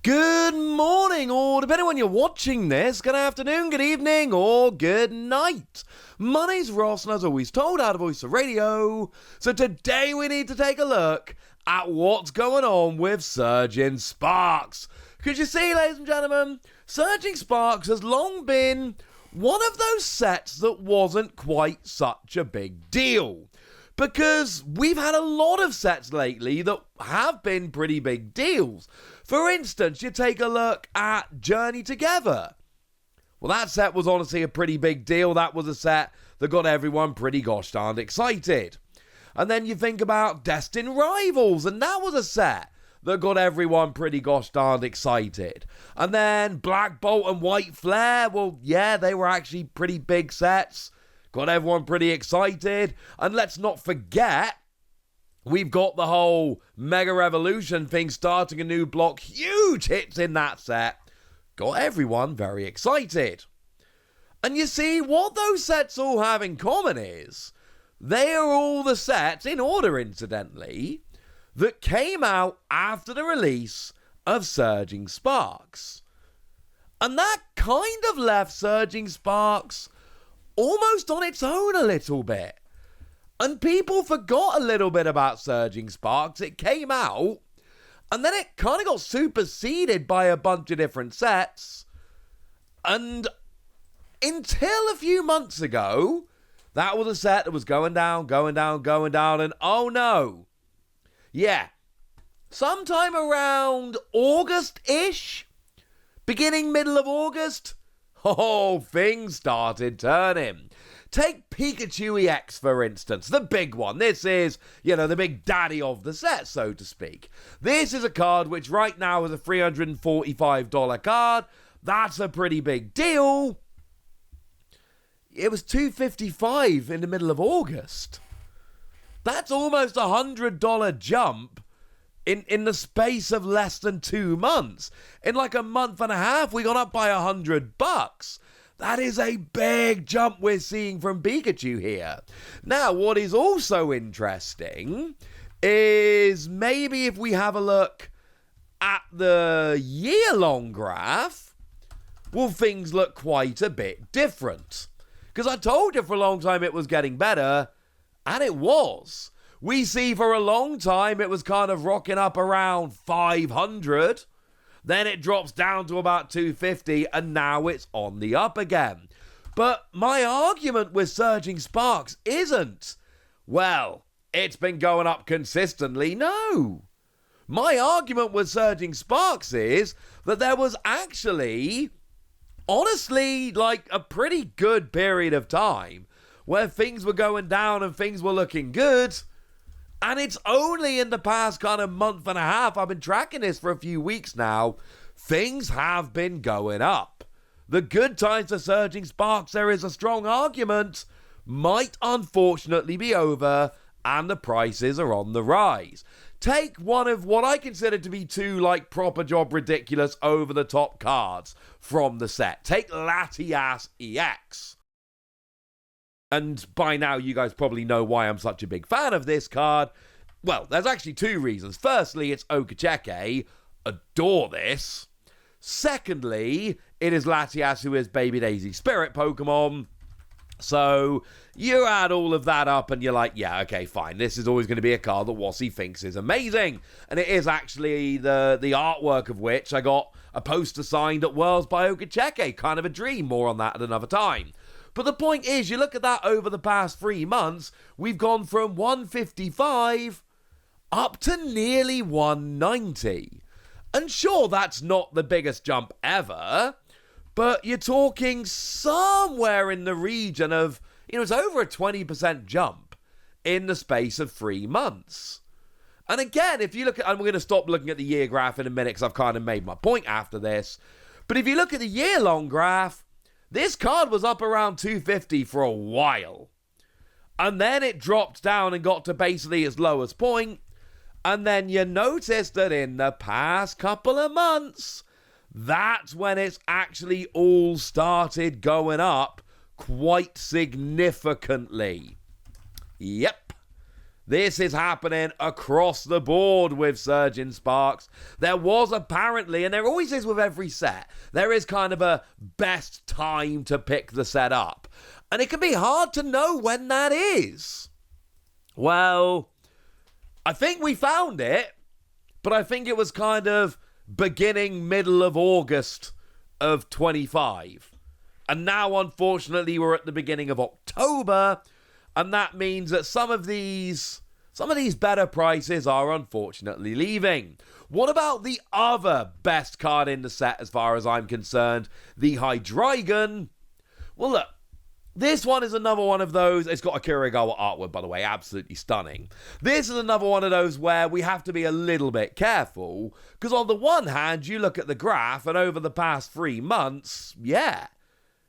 Good morning, or depending on when you're watching this, good afternoon, good evening, or good night. My name's Ross, and as always told, out of Voice of Radio. So today we need to take a look at what's going on with Surging Sparks. Because you see, ladies and gentlemen, Surging Sparks has long been one of those sets that wasn't quite such a big deal. Because we've had a lot of sets lately that have been pretty big deals. For instance, you take a look at Journey Together. Well, that set was honestly a pretty big deal. That was a set that got everyone pretty gosh darned excited. And then you think about Destined Rivals, and that was a set that got everyone pretty gosh darned excited. And then Black Bolt and White Flare, well, yeah, they were actually pretty big sets. Got everyone pretty excited. And let's not forget, we've got the whole Mega Revolution thing, starting a new block. Huge hits in that set. Got everyone very excited. And you see, what those sets all have in common is, they are all the sets, in order incidentally, that came out after the release of Surging Sparks. And that kind of left Surging Sparks almost on its own a little bit. And people forgot a little bit about Surging Sparks. It came out, and then it kind of got superseded by a bunch of different sets. And until a few months ago, that was a set that was going down, and oh no. Yeah, sometime around August-ish, beginning middle of August, things started turning. Take Pikachu EX, for instance, the big one. This is, the big daddy of the set, so to speak. This is a card which right now is a $345 card. That's a pretty big deal. It was $255 in the middle of August. That's almost a $100 jump in the space of less than 2 months. In like a month and a half, we got up by $100. That is a big jump we're seeing from Pikachu here. Now, what is also interesting is maybe if we have a look at the year-long graph, well, things look quite a bit different. Because I told you for a long time it was getting better, and it was. We see for a long time it was kind of rocking up around 500. Then it drops down to about 250, and now it's on the up again. But my argument with Surging Sparks isn't, well, it's been going up consistently. No. My argument with Surging Sparks is that there was actually, honestly, like a pretty good period of time where things were going down and things were looking good. And it's only in the past kind of month and a half, I've been tracking this for a few weeks now, things have been going up. The good times for Surging Sparks, there is a strong argument, might unfortunately be over, and the prices are on the rise. Take one of what I consider to be two, proper job ridiculous over-the-top cards from the set. Take Latias EX. And by now, you guys probably know why I'm such a big fan of this card. Well, there's actually two reasons. Firstly, it's Okacheke. Adore this. Secondly, it is Latias, who is Baby Daisy Spirit Pokemon. So, you add all of that up and you're like, yeah, okay, fine. This is always going to be a card that Wassy thinks is amazing. And it is actually the artwork of which I got a poster signed at Worlds by Okacheke. Kind of a dream. More on that at another time. But the point is, you look at that over the past 3 months, we've gone from 155 up to nearly 190. And sure, that's not the biggest jump ever, but you're talking somewhere in the region of, it's over a 20% jump in the space of 3 months. And again, if you look at, and we're going to stop looking at the year graph in a minute because I've kind of made my point after this, but if you look at the year-long graph, this card was up around 250 for a while. And then it dropped down and got to basically its lowest point. And then you notice that in the past couple of months, that's when it's actually all started going up quite significantly. Yep. This is happening across the board with Surging Sparks. There was apparently, and there always is with every set, there is kind of a best time to pick the set up. And it can be hard to know when that is. Well, I think we found it, but I think it was kind of beginning, middle of August of 25. And now, unfortunately, we're at the beginning of October, and that means that some of these better prices are unfortunately leaving. What about the other best card in the set as far as I'm concerned? The Hydreigon. Well, look, this one is another one of those. It's got a Kirigawa artwork, by the way, absolutely stunning. This is another one of those where we have to be a little bit careful, because on the one hand, you look at the graph, and over the past 3 months, yeah,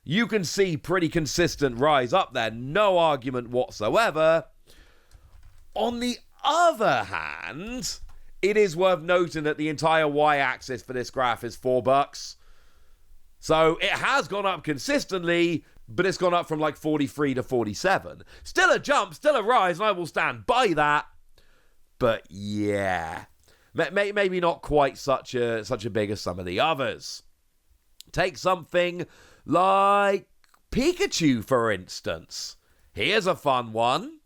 you can see pretty consistent rise up there, no argument whatsoever. On the other hand, it is worth noting that the entire y-axis for this graph is $4. So it has gone up consistently, but it's gone up from like 43 to 47. Still a jump, still a rise, and I will stand by that. But yeah, maybe not quite such a big as some of the others. Take something like Pikachu, for instance. Here's a fun one.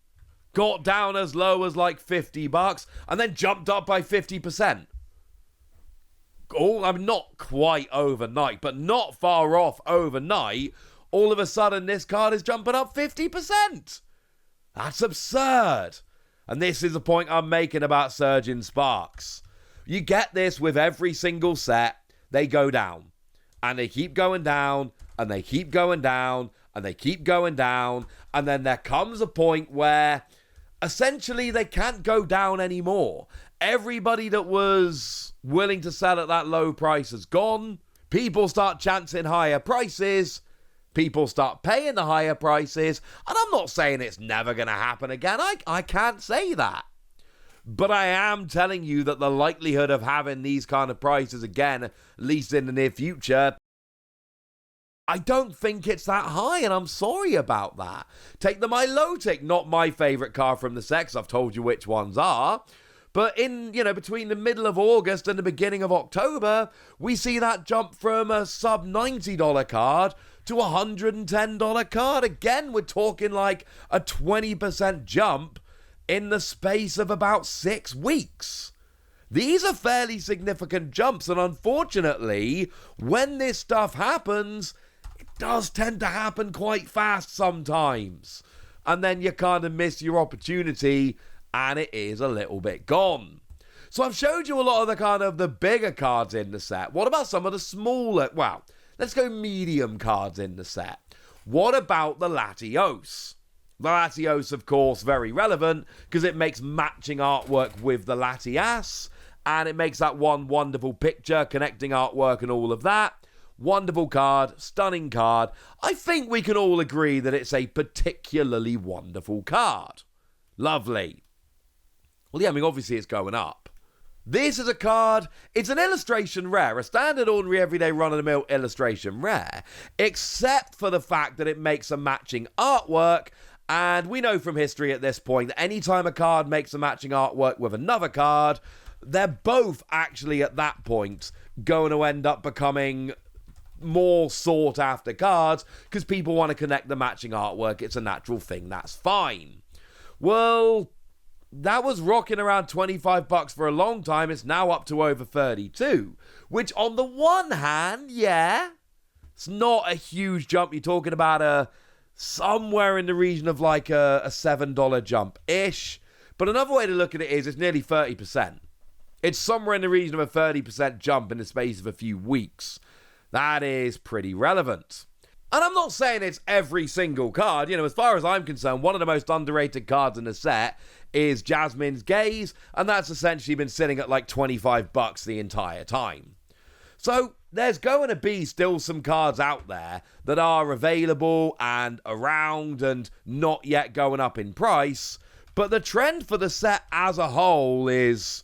Got down as low as like $50 and then jumped up by 50%. Oh, I'm not quite overnight, but not far off overnight. All of a sudden, this card is jumping up 50%. That's absurd. And this is the point I'm making about Surging Sparks. You get this with every single set. They go down. And they keep going down. And they keep going down. And they keep going down. And then there comes a point where essentially they can't go down anymore. Everybody that was willing to sell at that low price has gone. People start chancing higher prices. People start paying the higher prices. And I'm not saying it's never going to happen again. I can't say that. But I am telling you that the likelihood of having these kind of prices again, at least in the near future, I don't think it's that high, and I'm sorry about that. Take the Milotic, not my favourite card from the set, 'cause I've told you which ones are. But between the middle of August and the beginning of October, we see that jump from a sub $90 card to a $110 card. Again, we're talking like a 20% jump in the space of about 6 weeks. These are fairly significant jumps, and unfortunately, when this stuff happens, it does tend to happen quite fast sometimes. And then you kind of miss your opportunity, and it is a little bit gone. So I've showed you a lot of the bigger cards in the set. What about some of the smaller, let's go medium cards in the set. What about the Latios? The Latios, of course, very relevant because it makes matching artwork with the Latias, and it makes that one wonderful picture, connecting artwork and all of that. Wonderful card, stunning card. I think we can all agree that it's a particularly wonderful card. Lovely. Well, yeah, obviously it's going up. This is a card, it's an illustration rare, a standard, ordinary, everyday, run-of-the-mill illustration rare, except for the fact that it makes a matching artwork, and we know from history at this point that anytime a card makes a matching artwork with another card, they're both actually at that point going to end up becoming more sought after cards because people want to connect the matching artwork. It's a natural thing. That's fine. Well, that was rocking around $25 for a long time. It's now up to over 32, which on the one hand, yeah, it's not a huge jump. You're talking about somewhere in the region of like a $7 jump-ish. But another way to look at it is it's nearly 30%. It's somewhere in the region of a 30% jump in the space of a few weeks. That is pretty relevant. And I'm not saying it's every single card. As far as I'm concerned, one of the most underrated cards in the set is Jasmine's Gaze, and that's essentially been sitting at like $25 the entire time. So there's going to be still some cards out there that are available and around and not yet going up in price, but the trend for the set as a whole is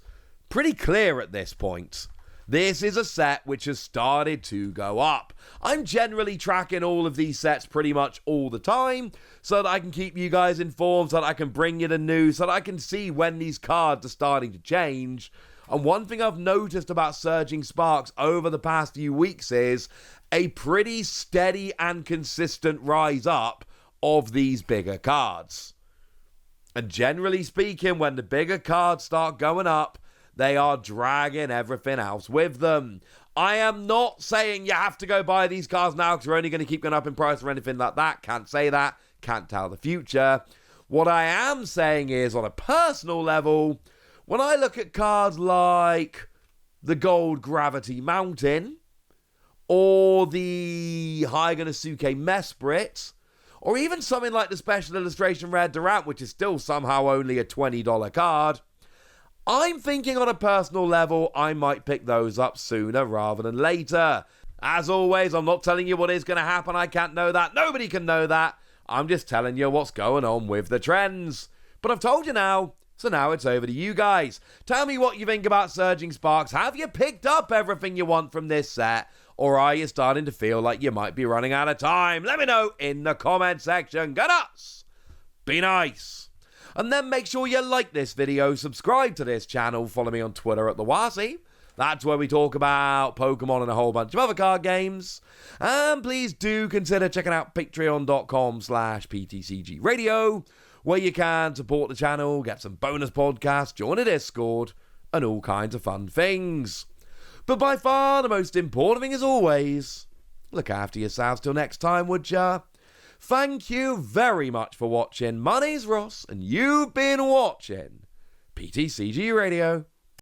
pretty clear at this point. This is a set which has started to go up. I'm generally tracking all of these sets pretty much all the time so that I can keep you guys informed, so that I can bring you the news, so that I can see when these cards are starting to change. And one thing I've noticed about Surging Sparks over the past few weeks is a pretty steady and consistent rise up of these bigger cards. And generally speaking, when the bigger cards start going up, they are dragging everything else with them. I am not saying you have to go buy these cards now because they're only going to keep going up in price or anything like that. Can't say that. Can't tell the future. What I am saying is, on a personal level, when I look at cards like the Gold Gravity Mountain or the Hydreigon Mesprit, or even something like the Special Illustration Rare Durant, which is still somehow only a $20 card, I'm thinking on a personal level, I might pick those up sooner rather than later. As always, I'm not telling you what is going to happen. I can't know that. Nobody can know that. I'm just telling you what's going on with the trends. But I've told you now, so now it's over to you guys. Tell me what you think about Surging Sparks. Have you picked up everything you want from this set? Or are you starting to feel like you might be running out of time? Let me know in the comment section. Go nuts! Be nice! And then make sure you like this video, subscribe to this channel, follow me on Twitter at @TheWasi. That's where we talk about Pokemon and a whole bunch of other card games. And please do consider checking out patreon.com/PTCG Radio, where you can support the channel, get some bonus podcasts, join a Discord, and all kinds of fun things. But by far the most important thing, as always, look after yourselves till next time, would ya? Thank you very much for watching. My name's Ross, and you've been watching PTCG Radio.